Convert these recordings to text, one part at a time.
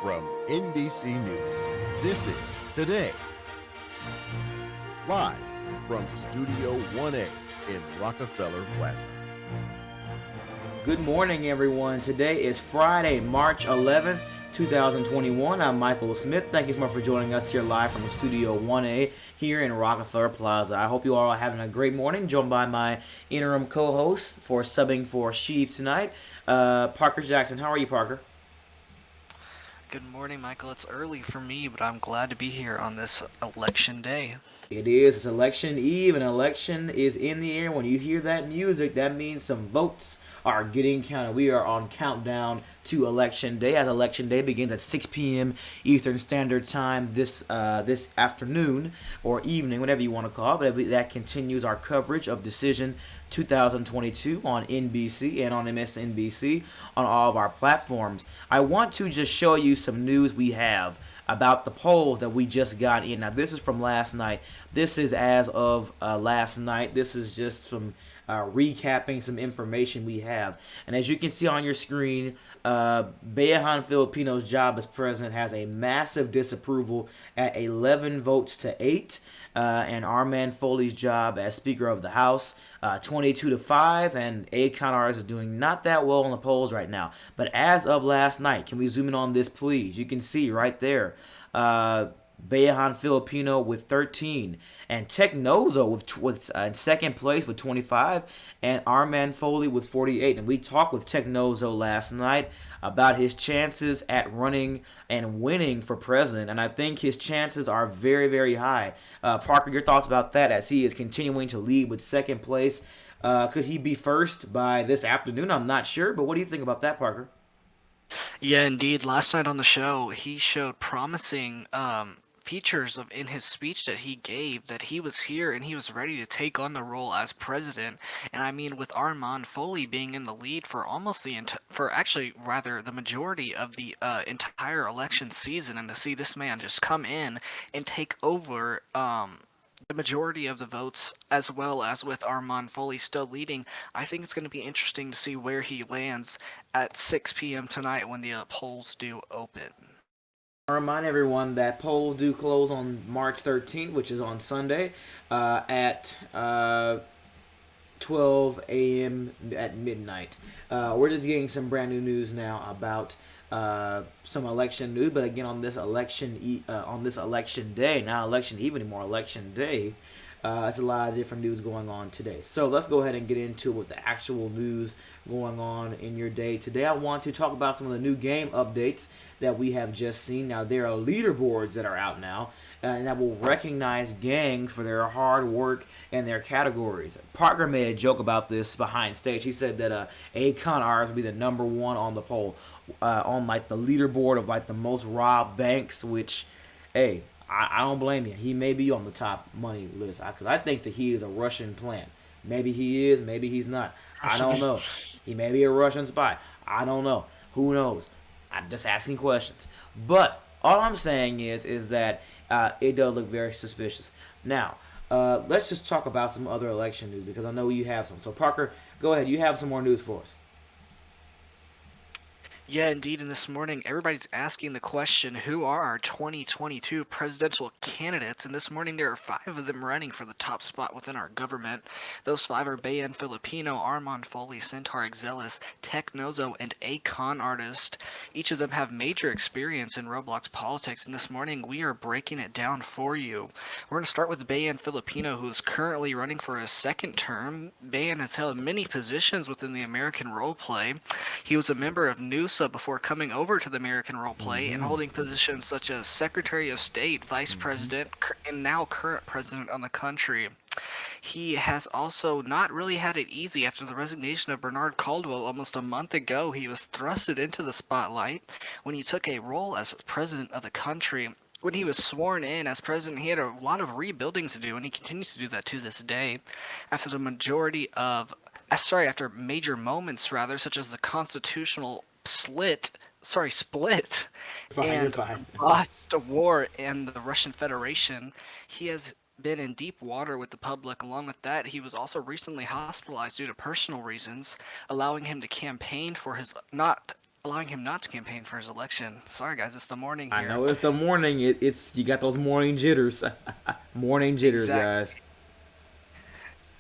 from NBC News. This is Today. Live from Studio 1A in Rockefeller Plaza. Good morning, everyone. Today is Friday, March 11th, 2021. I'm Michael Smith. Thank you so much for joining us here live from Studio 1A here in Rockefeller Plaza. I hope you all are having a great morning, joined by my interim co-host for subbing for Sheev tonight, Parker Jackson. How are you, Parker? Good morning, Michael. It's early for me, but I'm glad to be here on this election day. It is. It's election eve, and election is in the air. When you hear that music, that means some votes are getting counted. We are on countdown to election day, as election day begins at 6 p.m. Eastern Standard Time this afternoon or evening, whatever you want to call it. But that continues our coverage of Decision 2022 on NBC and on MSNBC on all of our platforms. I want to just show you some news we have about the polls that we just got in. Now, this is from last night. This is as of last night. This is just some recapping some information we have. And as you can see on your screen, Bayahan Filipino's job as president has a massive disapproval at 11 votes to 8. And Armand Foley's job as Speaker of the House, 22 to 5, and Akon Artis is doing not that well in the polls right now. But as of last night, can we zoom in on this, please? You can see right there, Bayahan Filipino with 13, and Technozo with in second place with 25, and Armand Foley with 48. And we talked with Technozo last night about his chances at running and winning for president, and I think his chances are very, very high. Parker, your thoughts about that as he is continuing to lead with second place. Could he be first by this afternoon? I'm not sure, but what do you think about that, Parker? Yeah, indeed. Last night on the show, he showed promising features of in his speech that he gave, that he was here and he was ready to take on the role as president. And I mean, with Armand Foley being in the lead for almost for actually rather the majority of the entire election season, and to see this man just come in and take over the majority of the votes, as well as with Armand Foley still leading, I think it's going to be interesting to see where he lands at 6 p.m. tonight when the polls do open. I remind everyone that polls do close on March 13th, which is on Sunday, at 12 a.m. at midnight. We're just getting some brand new news now about some election news, but again on this election day, not election eve anymore, election day. It's a lot of different news going on today. So let's go ahead and get into what the actual news going on in your day. Today I want to talk about some of the new game updates that we have just seen. Now, there are leaderboards that are out now and that will recognize gangs for their hard work and their categories. Parker made a joke about this behind stage. He said that Akon Artis will be the number one on the poll, on like the leaderboard of like the most robbed banks, which, hey, I don't blame you. He may be on the top money list because I think that he is a Russian plant. Maybe he is, maybe he's not. I don't know. He may be a Russian spy. I don't know. Who knows? I'm just asking questions. But all I'm saying is that it does look very suspicious. Now, let's just talk about some other election news because I know you have some. So Parker, go ahead. You have some more news for us. Yeah, indeed. And this morning, everybody's asking the question, who are our 2022 presidential candidates? And this morning, there are 5 of them running for the top spot within our government. Those 5 are Bayan Filipino, Armand Foley, Centaur Exelis, Technozo, and Akon Artist. Each of them have major experience in Roblox politics. And this morning, we are breaking it down for you. We're going to start with Bayan Filipino, who is currently running for a second term. Bayan has held many positions within the American roleplay. He was a member of NUSA before coming over to the American roleplay and holding positions such as Secretary of State, Vice President, and now current President on the country. He has also not really had it easy after the resignation of Bernard Caldwell almost a month ago. He was thrusted into the spotlight when he took a role as President of the country. When he was sworn in as president, he had a lot of rebuilding to do, and he continues to do that to this day. After major moments, such as the constitutional split, Fine, you're and fine. botched a war in the Russian Federation, he has been in deep water with the public. Along with that, he was also recently hospitalized due to personal reasons, allowing him to campaign for his not allowing him not to campaign for his election. Sorry, guys, it's the morning I here. know it's the morning. It's you got those morning jitters, morning jitters, Exactly. guys.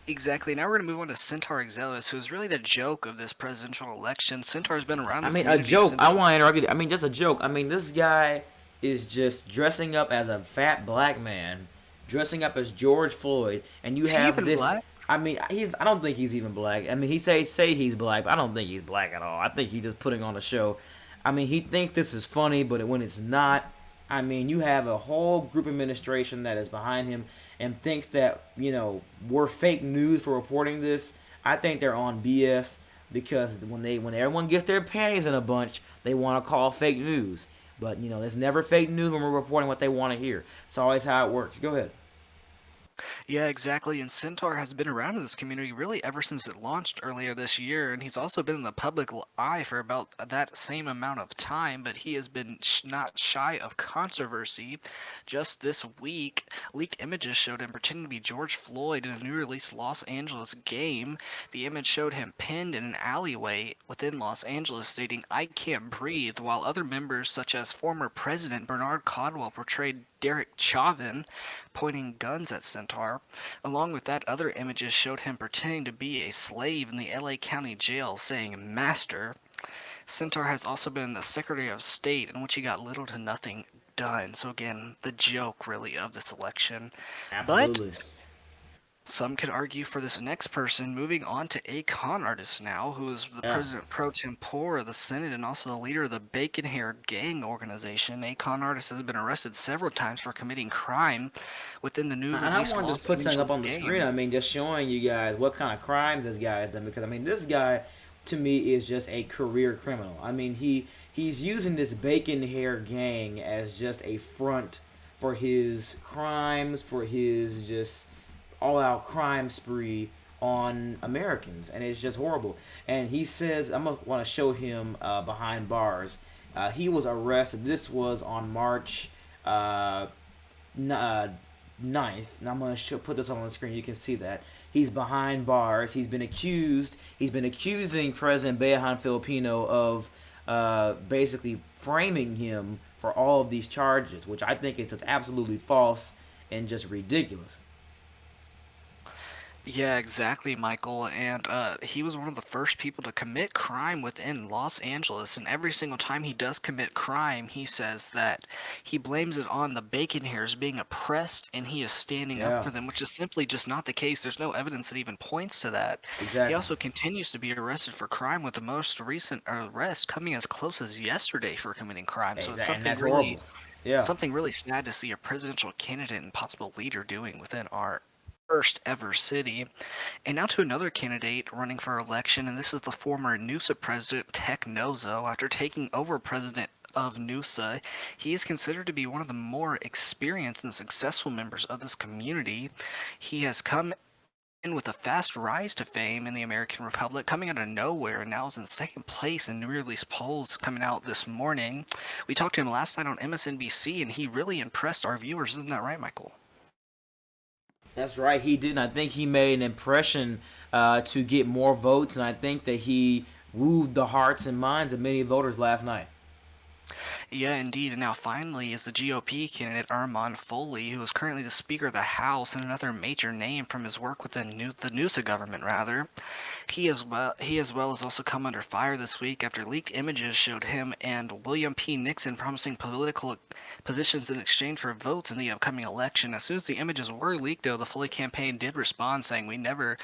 Exactly. Now we're going to move on to Centaur Exelis, who's really the joke of this presidential election. Centaur's been around I the mean, a community joke. I since. want to interrupt you. I mean, just a joke. I mean, this guy is just dressing up as a fat black man, dressing up as George Floyd, and you Is he have even this. black? I mean, he's. I don't think he's even black. I mean, he say he's black, but I don't think he's black at all. I think he's just putting on a show. I mean, he thinks this is funny, but when it's not, I mean, you have a whole group administration that is behind him and thinks that we're fake news for reporting this. I think they're on BS because when everyone gets their panties in a bunch, they want to call fake news. But it's never fake news when we're reporting what they want to hear. It's always how it works. Go ahead. Yeah, exactly. And Centaur has been around in this community really ever since it launched earlier this year, and he's also been in the public eye for about that same amount of time. But he has been not shy of controversy. Just this week, leaked images showed him pretending to be George Floyd in a new released Los Angeles game. The image showed him pinned in an alleyway within Los Angeles, stating, "I can't breathe," while other members, such as former President Bernard Caldwell, portrayed Derek Chauvin pointing guns at Centaur. Along with that, other images showed him pretending to be a slave in the LA County jail, saying "Master." Centaur has also been the Secretary of State, in which he got little to nothing done. So again, the joke really of this election. But Absolutely. some could argue for this next person. Moving on to a con artist now, who is the Yeah. president pro tempore of the Senate and also the leader of the Bacon Hair Gang organization. A con artist has been arrested several times for committing crime within the new And I release want to just Los put something up Angeles on the screen. game. I mean, just showing you guys what kind of crimes this guy has done. Because I mean, this guy, to me, is just a career criminal. I mean, he's using this bacon hair gang as just a front for his crimes, for his just all-out crime spree on Americans, and it's just horrible. And he says, I'm gonna want to show him behind bars. He was arrested. This was on March n- uh, 9th, and I'm gonna put this on the screen. You can see that he's behind bars. He's been accused. He's been accusing President Behan Filipino of basically framing him for all of these charges, which I think is just absolutely false and just ridiculous. Yeah, exactly, Michael. And he was one of the first people to commit crime within Los Angeles. And every single time he does commit crime, he says that he blames it on the bacon hairs being oppressed and he is standing up Yeah, for them, which is simply just not the case. There's no evidence that even points to that. He exactly. also continues to be arrested for crime, with the most recent arrest coming as close as yesterday for committing crime. So it's Exactly, and that's horrible. Yeah. something really sad to see a presidential candidate and possible leader doing within our first ever city. And now to another candidate running for election, and this is the former NUSA president, Tech Nozo. After taking over president of NUSA, he is considered to be one of the more experienced and successful members of this community. He has come in with a fast rise to fame in the American Republic, coming out of nowhere, and now is in second place in new release polls coming out this morning. We talked to him last night on MSNBC, and he really impressed our viewers. Isn't that right, Michael? That's right, he did. And I think he made an impression to get more votes, and I think that he wooed the hearts and minds of many voters last night. Yeah, indeed. And now finally is the GOP candidate Armand Foley, who is currently the Speaker of the House and another major name from his work with the NUSA government, rather. He as well has also come under fire this week after leaked images showed him and William P. Nixon promising political positions in exchange for votes in the upcoming election. As soon as the images were leaked, though, the Foley campaign did respond, saying, "We never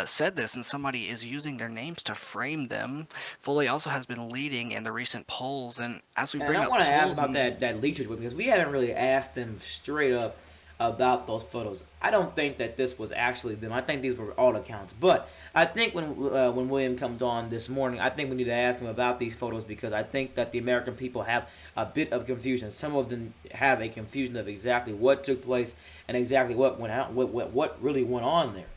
said this, and somebody is using their names to frame them." Foley also has been leading in the recent polls, and as we And bring I up want to ask polls about and that leakage because we haven't really asked them straight up about those photos. I don't think that this was actually them. I think these were alt accounts. But I think when William comes on this morning, I think we need to ask him about these photos because I think that the American people have a bit of confusion. Some of them have a confusion of exactly what took place and exactly what went out, what really went on there.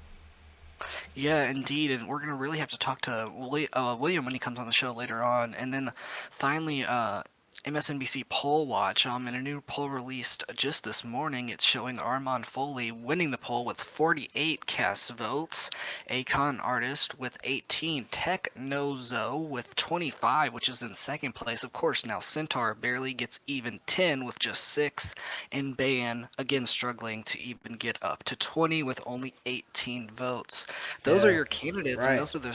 yeah, indeed, and we're gonna really have to talk to William when he comes on the show later on, and then finally, MSNBC Poll Watch. In a new poll released just this morning, it's showing Armand Foley winning the poll with 48 cast votes, Akon Artist with 18, Technozo with 25, which is in second place. Of course, now Centaur barely gets even 10 with just 6, and Bayan again struggling to even get up to 20 with only 18 votes. Those are Yeah, your candidates, and right. those are their.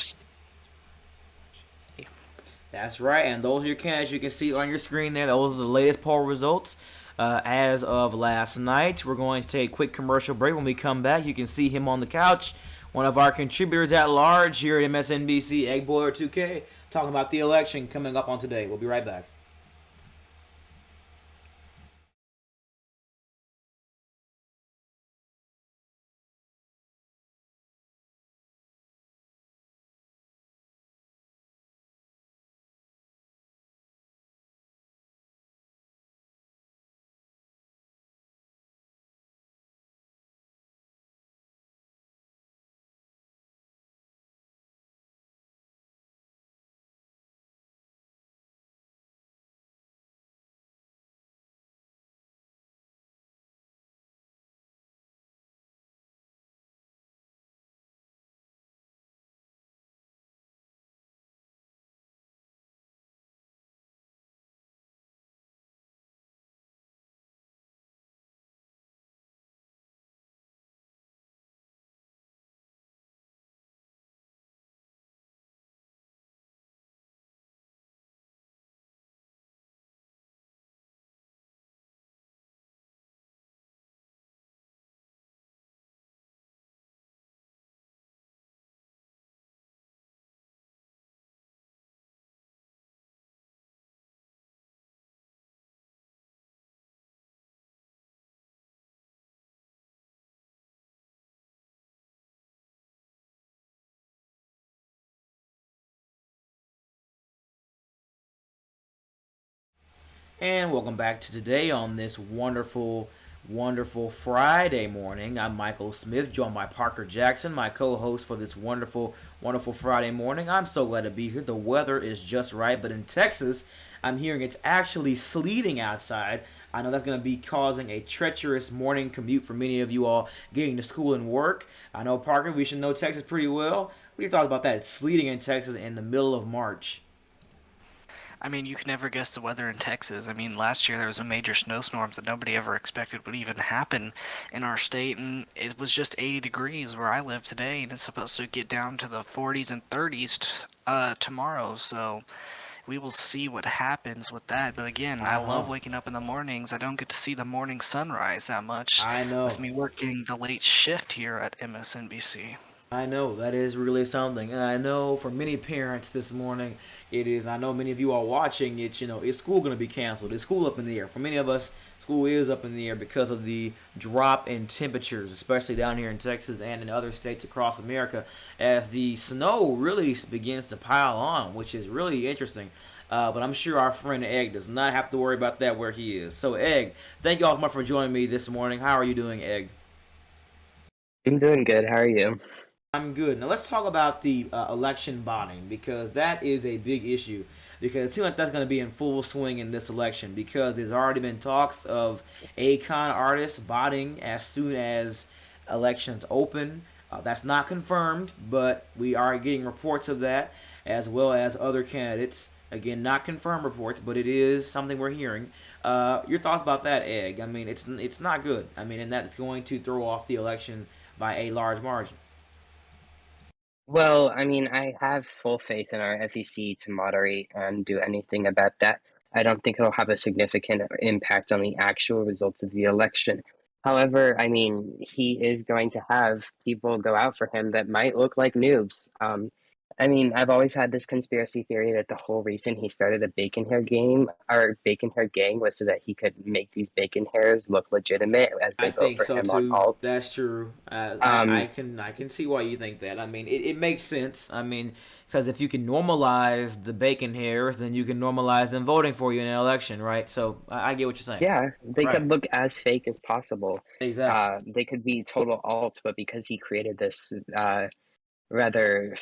That's right, and those are your candidates you can see on your screen there. Those are the latest poll results as of last night. We're going to take a quick commercial break. When we come back, you can see him on the couch, one of our contributors at large here at MSNBC, Egg Boiler 2K, talking about the election coming up on today. We'll be right back. And welcome back to today on this wonderful, wonderful Friday morning. I'm Michael Smith, joined by Parker Jackson, my co-host for this wonderful, wonderful Friday morning. I'm so glad to be here. The weather is just right, but in Texas, I'm hearing it's actually sleeting outside. I know that's going to be causing a treacherous morning commute for many of you all getting to school and work. I know, Parker, we should know Texas pretty well. What do you thought about that? It's sleeting in Texas in the middle of March. You can never guess the weather in Texas. Last year there was a major snowstorm that nobody ever expected would even happen in our state, and it was just 80 degrees where I live today, and it's supposed to get down to the 40s and 30s tomorrow. So we will see what happens with that. But again, I Uh huh. love waking up in the mornings. I don't get to see the morning sunrise that much I with know. me working the late shift here at MSNBC. I know that is really something, and I know for many parents this morning it is. And I know many of you are watching it. Is school going to be canceled? Is school up in the air? For many of us, school is up in the air because of the drop in temperatures, especially down here in Texas and in other states across America, as the snow really begins to pile on, which is really interesting. But I'm sure our friend Egg does not have to worry about that where he is. So, Egg, thank you all so much for joining me this morning. How are you doing, Egg? I'm doing good. How are you? I'm good. Now let's talk about the election botting because that is a big issue. Because it seems like that's going to be in full swing in this election because there's already been talks of Akon artists botting as soon as elections open. That's not confirmed, but we are getting reports of that as well as other candidates. Again, not confirmed reports, but it is something we're hearing. Your thoughts about that, Egg? It's not good. And that's going to throw off the election by a large margin. Well, I have full faith in our FEC to moderate and do anything about that. I don't think it'll have a significant impact on the actual results of the election. However, he is going to have people go out for him that might look like noobs. I've always had this conspiracy theory that the whole reason he started a bacon hair game or bacon hair gang was so that he could make these bacon hairs look legitimate as I they vote think for so him on too. alts. That's true. Um, I can see why you think that. It makes sense. Because if you can normalize the bacon hairs, then you can normalize them voting for you in an election, right? So I get what you're saying. Yeah, they Right. could look as fake as possible. Exactly. They could be total alts, but because he created this rather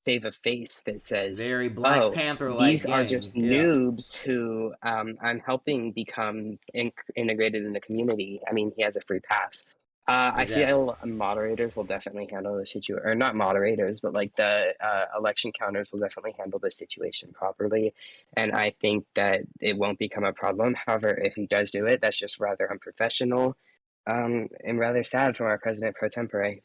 save a face that says, Very Black "Oh, Panther-like these are game. just Yeah, noobs who I'm helping become integrated in the community." I mean, he has a free pass. I exactly. feel moderators will definitely handle the situation, or not moderators, but like the election counters will definitely handle the situation properly. And I think that it won't become a problem. However, if he does do it, that's just rather unprofessional, and rather sad from our president pro tempore.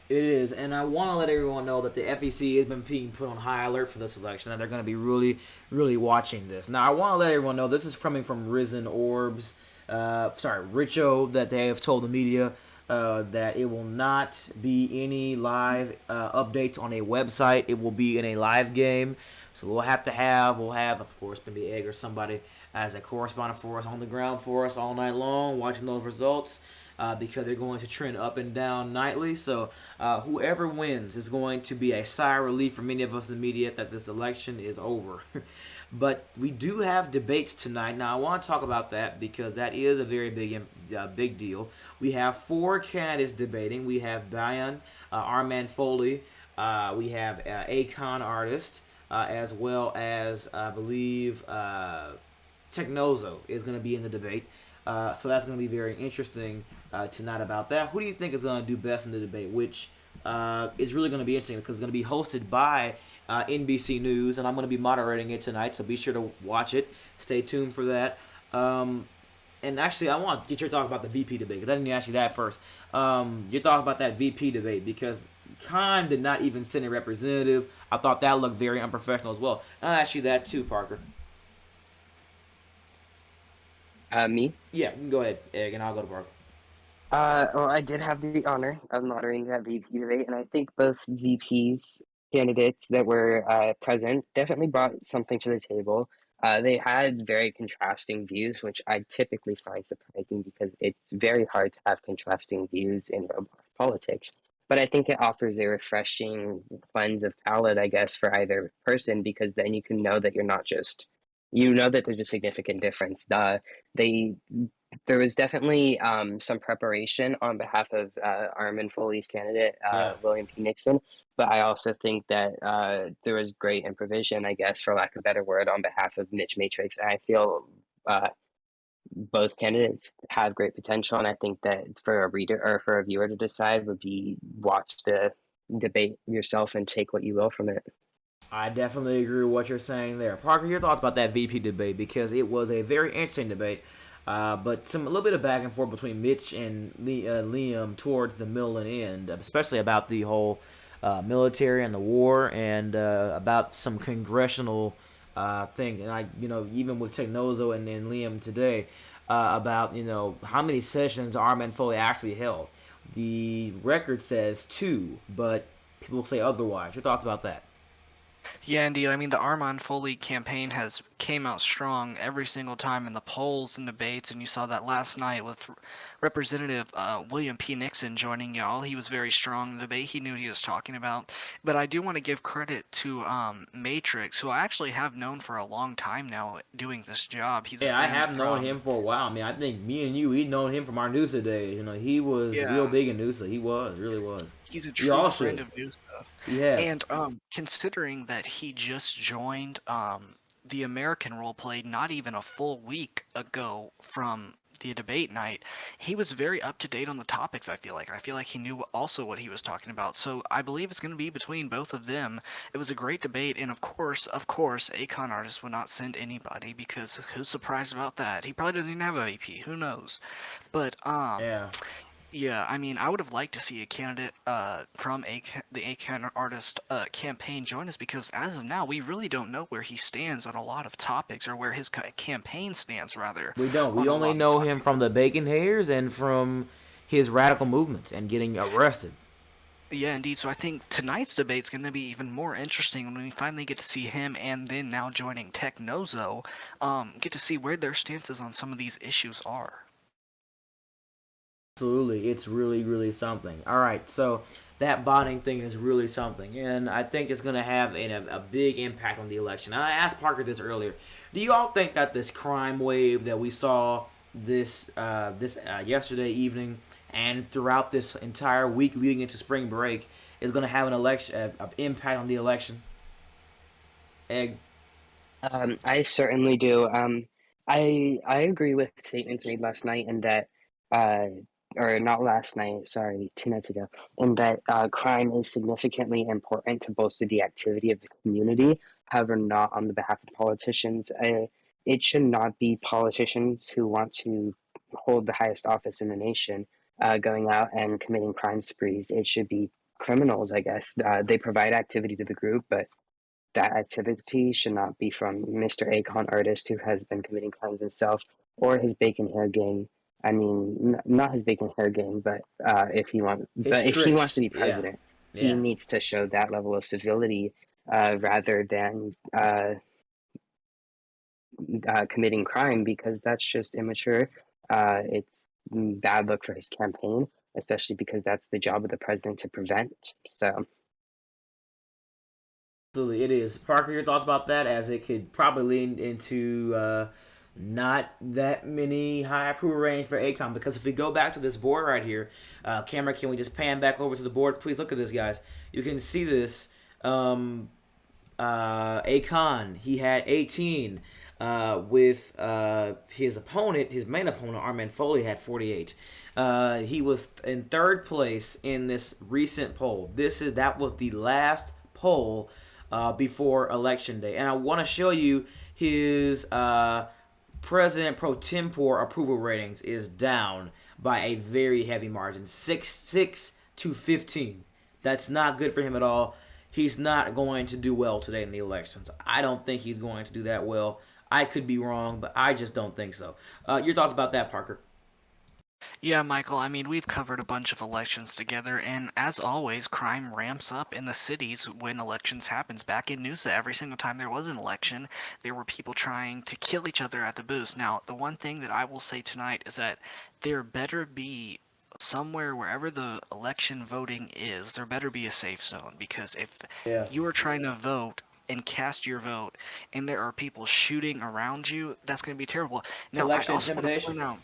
It is, and I want to let everyone know that the FEC has been being put on high alert for this election, and they're going to be really, really watching this. Now, I want to let everyone know this is coming from Risen Orbs, Richo, that they have told the media that it will not be any live updates on a website. It will be in a live game, so we'll have, of course, maybe Egg or somebody as a correspondent for us on the ground for us all night long, watching those results. Because they're going to trend up and down nightly. So whoever wins is going to be a sigh of relief for many of us in the media that this election is over. But we do have debates tonight. Now I want to talk about that because that is a very big deal. We have 4 candidates debating. We have Bayan, Armand Foley, we have Akon Artist, as well as I believe Technozo is going to be in the debate. So that's going to be very interesting tonight about that. Who do you think is going to do best in the debate? Which is really going to be interesting because it's going to be hosted by NBC News, and I'm going to be moderating it tonight. So be sure to watch it. Stay tuned for that. And actually, I want to get your thoughts about the VP debate because I didn't ask you that first. Your thoughts about that VP debate because Khan did not even send a representative. I thought that looked very unprofessional as well. I'll ask you that too, Parker. Me? Yeah, you can go ahead, Egg, and I'll go to Parker. Well, I did have the honor of moderating that VP debate, and I think both VPs candidates that were present definitely brought something to the table. They had very contrasting views, which I typically find surprising because it's very hard to have contrasting views in Roblox politics. But I think it offers a refreshing cleanse of palate, I guess, for either person because then you can know that you're not just, you know that there's a significant difference. They There was definitely some preparation on behalf of Armand Foley's candidate, Yeah. William P. Nixon, but I also think that there was great improvisation, I guess, for lack of a better word, on behalf of Mitch Matrix. And I feel uh, both candidates have great potential, and I think that for a reader or for a viewer to decide would be watch the debate yourself and take what you will from it. I definitely agree with what you're saying there. Parker, your thoughts about that VP debate because it was a very interesting debate, but a little bit of back and forth between Mitch and Liam towards the middle and end, especially about the whole military and the war and about some congressional things. And even with Technozo and Liam today, about how many sessions Armand Foley actually held. The record says 2, but people say otherwise. Your thoughts about that? Yeah, indeed. I mean, the Armand Foley campaign has came out strong every single time in the polls and debates, and you saw that last night with Representative William P. Nixon joining y'all. He was very strong in the debate. He knew what he was talking about. But I do want to give credit to Matrix, who I actually have known for a long time now doing this job. He's a Yeah, I friend have known from him for a while. I mean, I think me and you, we known him from our Noosa days. He was real yeah. big in Noosa. He was, really was. He's a We true all friend should. of new stuff. He has. And considering that he just joined the American roleplay not even a full week ago from the debate night, he was very up to date on the topics. I feel like he knew also what he was talking about. So I believe it's going to be between both of them. It was a great debate, and of course, Akon Artist would not send anybody because who's surprised about that? He probably doesn't even have a VP. Who knows? But Yeah. yeah, I mean, I would have liked to see a candidate from the Akon Artist campaign join us because as of now, we really don't know where he stands on a lot of topics or where his campaign stands, rather, We don't. We on a only lot of know him topics. from the bacon hairs and from his radical movements and getting arrested. Yeah, indeed. So I think tonight's debate's going to be even more interesting when we finally get to see him and then now joining Technozo, get to see where their stances on some of these issues are. Absolutely. It's really, really something. All right. So that bonding thing is really something. And I think it's going to have a big impact on the election. And I asked Parker this earlier. Do you all think that this crime wave that we saw this yesterday evening and throughout this entire week leading into spring break is going to have an impact on the election? Egg. I certainly do. I agree with statements made last night, and that, uh, or not last night, sorry, 2 nights ago, and that crime is significantly important to bolster the activity of the community. However, not on the behalf of politicians. It should not be politicians who want to hold the highest office in the nation going out and committing crime sprees. It should be criminals, I guess. They provide activity to the group, but that activity should not be from Mr. Akon, artist who has been committing crimes himself, or his bacon hair gang. I mean, not his bacon hair gang, but His if he wants tricks. to be Yeah. president, he Yeah. needs to show that level of civility rather than committing crime, because that's just immature. It's bad look for his campaign, especially because that's the job of the president to prevent. So. Absolutely, it is. Parker, your thoughts about that, as it could probably lean into not that many high approval range for Akon. Because if we go back to this board right here, camera, can we just pan back over to the board? Please look at this, guys. You can see this. Akon, he had 18. With his opponent, his main opponent, Armand Foley, had 48. He was in third place in this recent poll. That was the last poll before Election Day. And I want to show you his President pro tempore approval ratings is down by a very heavy margin, 6 to 15. That's not good for him at all. He's not going to do well today in the elections. I don't think he's going to do that well. I could be wrong, but I just don't think so. Your thoughts about that, Parker? Yeah, Michael, I mean, we've covered a bunch of elections together, and as always, crime ramps up in the cities when elections happens. Back in Noosa, every single time there was an election, there were people trying to kill each other at the booths. Now, the one thing that I will say tonight is that there better be somewhere, wherever the election voting is, there better be a safe zone, because if Yeah. you are trying to vote and cast your vote and there are people shooting around you, that's going to be terrible. It's Now, I election also want to intimidation. point out,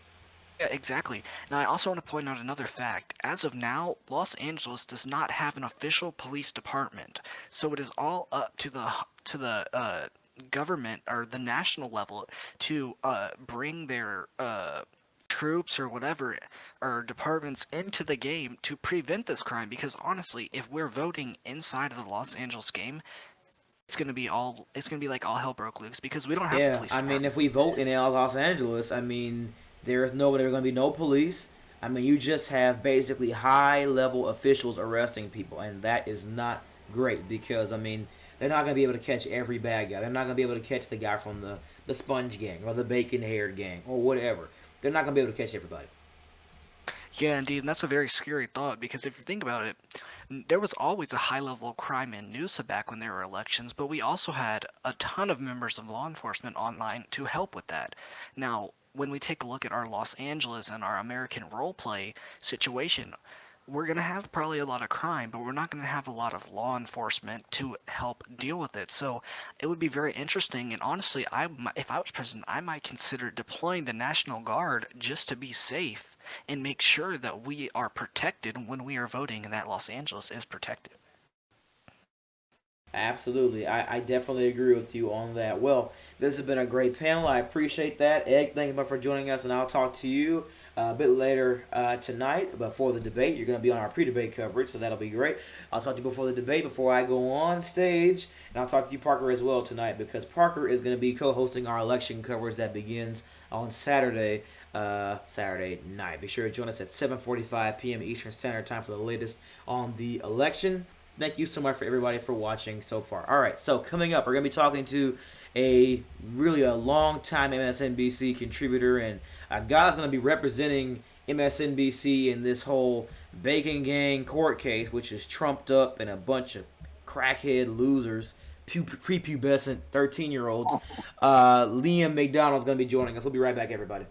yeah, exactly. Now, I also want to point out another fact. As of now, Los Angeles does not have an official police department, so it is all up to the government or the national level to bring their troops or whatever or departments into the game to prevent this crime. Because honestly, if we're voting inside of the Los Angeles game, it's gonna be like all hell broke loose because we don't have a Yeah, police I mean, department. if we vote in Los Angeles, I mean, there's going to be no police. I mean, you just have basically high level officials arresting people, and that is not great because, I mean, they're not going to be able to catch every bad guy. They're not going to be able to catch the guy from the sponge gang or the bacon haired gang or whatever. They're not going to be able to catch everybody. Yeah, indeed, and that's a very scary thought because if you think about it, there was always a high level of crime in Noosa back when there were elections, but we also had a ton of members of law enforcement online to help with that. Now, when we take a look at our Los Angeles and our American roleplay situation, we're going to have probably a lot of crime, but we're not going to have a lot of law enforcement to help deal with it. So it would be very interesting. And honestly, if I was president, I might consider deploying the National Guard just to be safe and make sure that we are protected when we are voting and that Los Angeles is protected. Absolutely. I definitely agree with you on that. Well, this has been a great panel. I appreciate that. Egg, thank you much for joining us, and I'll talk to you a bit later tonight before the debate. You're going to be on our pre-debate coverage, so that'll be great. I'll talk to you before the debate, before I go on stage, and I'll talk to you, Parker, as well tonight, because Parker is going to be co-hosting our election coverage that begins on Saturday night. Be sure to join us at 7:45 p.m. Eastern Standard Time for the latest on the election. Thank you so much for everybody for watching so far. All right, so coming up, we're going to be talking to a long-time MSNBC contributor and a guy that's going to be representing MSNBC in this whole Bacon Gang court case, which is trumped up and a bunch of crackhead losers, prepubescent 13-year-olds. Liam McDonald's going to be joining us. We'll be right back, everybody.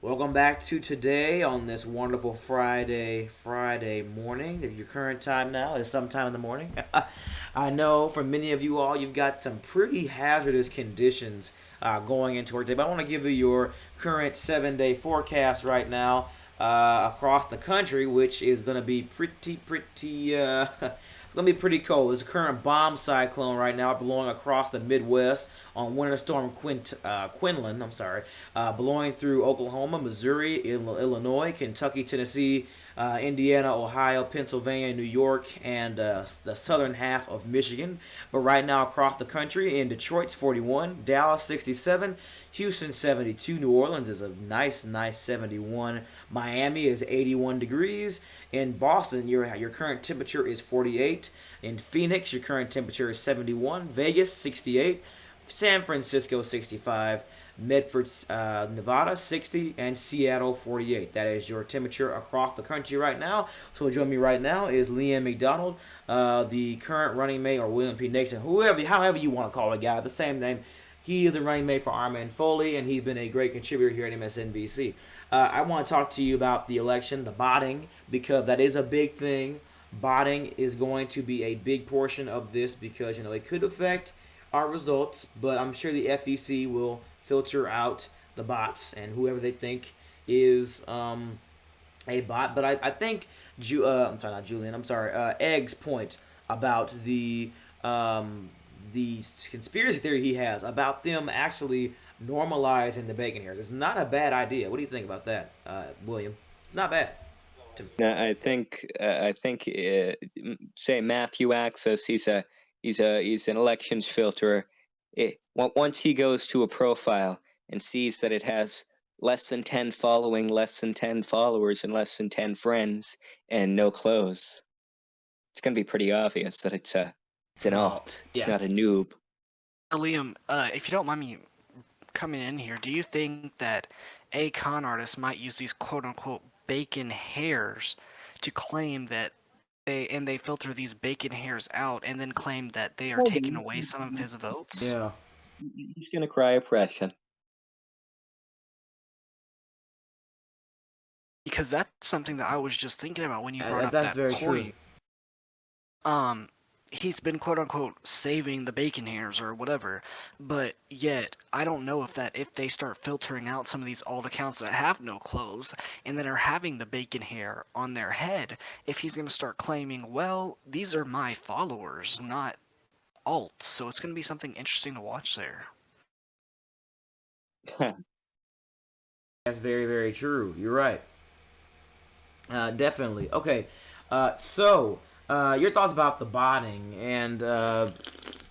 Welcome back to today on this wonderful Friday morning. If your current time now is sometime in the morning. I know for many of you all, you've got some pretty hazardous conditions going into work day. But I want to give you your current 7-day forecast right now across the country, which is going to be pretty. It's gonna be pretty cold. There's a current bomb cyclone right now blowing across the Midwest on Winter Storm Quinlan. Blowing through Oklahoma, Missouri, Illinois, Kentucky, Tennessee, Indiana, Ohio, Pennsylvania, New York, and the southern half of Michigan. But right now across the country, in Detroit's 41, Dallas 67, Houston 72, New Orleans is a nice 71, Miami is 81 degrees, in Boston your current temperature is 48, in Phoenix your current temperature is 71, Vegas 68, San Francisco 65, Medford, Nevada 60, and Seattle 48. That is your temperature across the country right now. So join me right now is Liam McDonald, the current running mate, or William P. Nixon, however you want to call the guy, the same name. He is the running mate for Armin Foley, and he's been a great contributor here at MSNBC. I want to talk to you about the election, the botting, because that is a big thing. Botting is going to be a big portion of this because it could affect our results, but I'm sure the FEC will filter out the bots and whoever they think is a bot. But I think I'm sorry, not Julian. I'm sorry. Egg's point about the conspiracy theory he has about them actually normalizing the bacon hairs. It's not a bad idea. What do you think about that, William? It's not bad. No, I think say Matthew Access, he's an elections filterer. Once he goes to a profile and sees that it has less than 10 following, less than 10 followers, and less than 10 friends, and no clothes, it's gonna be pretty obvious that it's an alt. It's not a noob. Liam, if you don't mind me coming in here, do you think that a con artist might use these quote-unquote bacon hairs to claim that they filter these bacon hairs out and then claim that they are taking away some of his votes? Yeah. He's gonna cry oppression. Because that's something that I was just thinking about when you brought up That's that very point. true. He's been quote unquote saving the bacon hairs or whatever, but yet I don't know if they start filtering out some of these alt accounts that have no clothes and then are having the bacon hair on their head, if he's going to start claiming, well, these are my followers, not alts. So it's going to be something interesting to watch there. That's very, very true. You're right. Definitely. Okay. So your thoughts about the botting, and I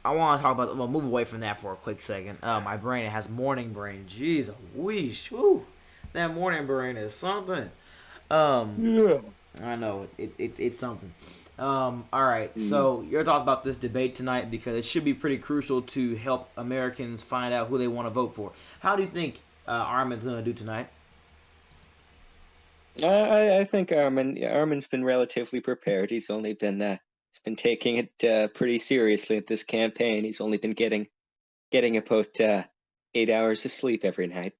want to talk about. Well, move away from that for a quick second. My brain, it has morning brain. Jeez, wheesh, woo, that morning brain is something. Yeah. I know it's something. All right. So your thoughts about this debate tonight, because it should be pretty crucial to help Americans find out who they want to vote for. How do you think Armin's going to do tonight? I think Armin's been relatively prepared. He's been taking it pretty seriously at this campaign. He's only been getting about 8 hours of sleep every night.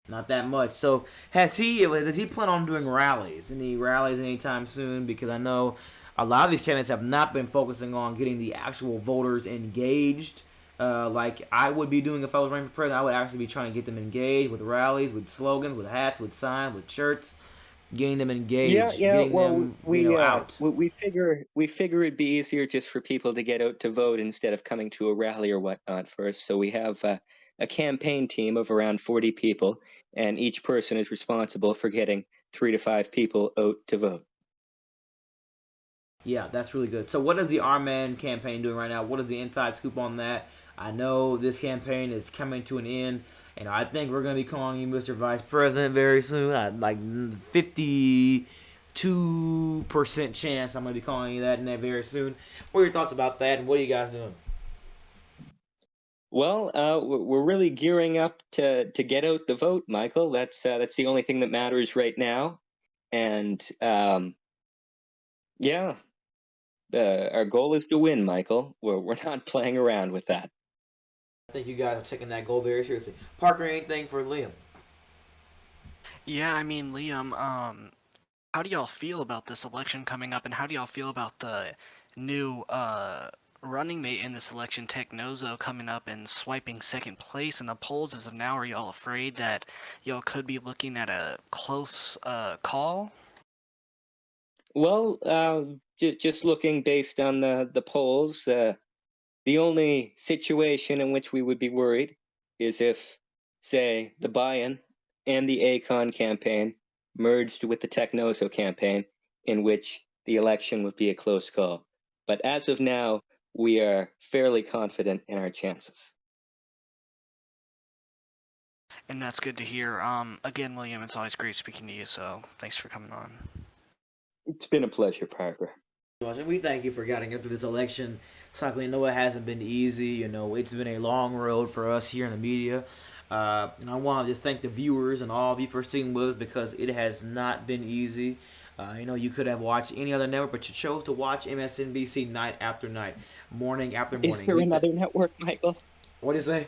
Not that much. So does he plan on doing rallies? Any rallies anytime soon? Because I know a lot of these candidates have not been focusing on getting the actual voters engaged. Like I would be doing if I was running for president. I would actually be trying to get them engaged with rallies, with slogans, with hats, with signs, with shirts, getting them engaged, getting them out. We figure it'd be easier just for people to get out to vote instead of coming to a rally or whatnot first. So we have a campaign team of around 40 people, and each person is responsible for getting 3 to 5 people out to vote. Yeah, that's really good. So what is the Armin campaign doing right now? What is the inside scoop on that? I know this campaign is coming to an end, and I think we're going to be calling you Mr. Vice President very soon. Like 52% chance I'm going to be calling you that very soon. What are your thoughts about that, and what are you guys doing? Well, we're really gearing up to get out the vote, Michael. That's the only thing that matters right now, and yeah, our goal is to win, Michael. We're not playing around with that. I think you guys are taking that goal very seriously. Parker, anything for Liam? Yeah, I mean, Liam, how do y'all feel about this election coming up, and how do y'all feel about the new running mate in this election, Technozo, coming up and swiping second place in the polls as of now? Are y'all afraid that y'all could be looking at a close call? Well, just looking based on the polls, the only situation in which we would be worried is if, say, the buy-in and the Acon campaign merged with the Technoso campaign, in which the election would be a close call. But as of now, we are fairly confident in our chances. And that's good to hear. Again, William, it's always great speaking to you, so thanks for coming on. It's been a pleasure, Parker. And we thank you for getting through this election cycle. You know, it hasn't been easy. You know, it's been a long road for us here in the media. And I wanted to thank the viewers and all of you for sticking with us because it has not been easy. You know, you could have watched any other network, but you chose to watch MSNBC night after night, morning after morning. Is there another network, Michael? What do you say?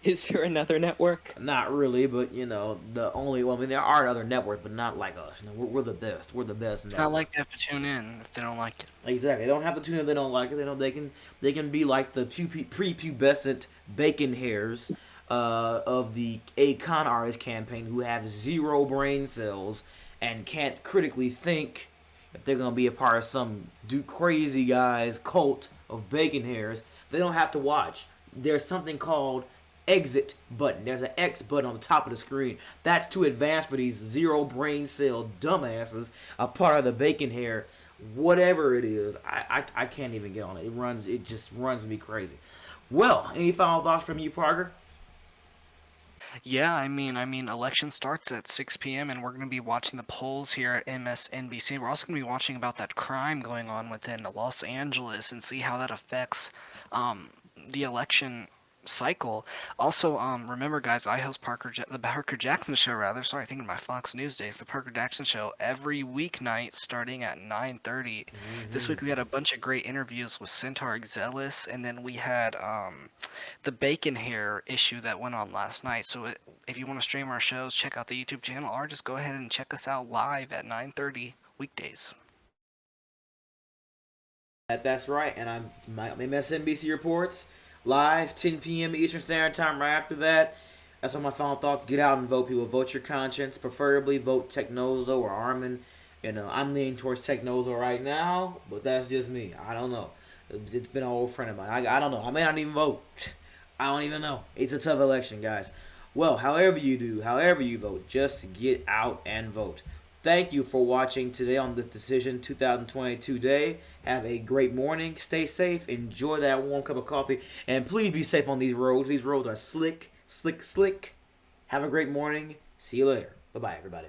Is there another network? Not really, but you know, I mean, there are other networks, but not like us. You know, we're the best. We're the best. It's not like they have to tune in if they don't like it. Exactly. They don't have to tune in if they don't like it. They can be like the prepubescent bacon hairs of the Akon artist campaign who have zero brain cells and can't critically think if they're gonna be a part of some crazy guy's cult of bacon hairs. They don't have to watch. There's something called exit button. There's an X button on the top of the screen. That's too advanced for these zero brain cell dumbasses, a part of the bacon hair, whatever it is. I can't even get on it. It just runs me crazy. Well, any final thoughts from you, Parker? Yeah, I mean, election starts at 6 p.m. and we're going to be watching the polls here at MSNBC. We're also going to be watching about that crime going on within Los Angeles and see how that affects the election cycle. Also, remember, guys, I host the Parker Jackson Show. Rather, sorry, thinking of my Fox News days. The Parker Jackson Show every weeknight starting at 9:30. This week we had a bunch of great interviews with Centaur Exelis, and then we had the bacon hair issue that went on last night. So if you want to stream our shows, check out the YouTube channel, or just go ahead and check us out live at 9:30 weekdays. That's right, and my MSNBC reports live 10 p.m. Eastern Standard Time. Right after that, that's all my final thoughts. Get out and vote, people. Vote your conscience. Preferably vote Technozo or Armin. You know, I'm leaning towards Technozo right now, but that's just me. I don't know. It's been an old friend of mine. I don't know. I may not even vote. I don't even know. It's a tough election, guys. Well, however you do, however you vote, just get out and vote. Thank you for watching today on the Decision 2022 day. Have a great morning. Stay safe. Enjoy that warm cup of coffee. And please be safe on these roads. These roads are slick, slick, slick. Have a great morning. See you later. Bye-bye, everybody.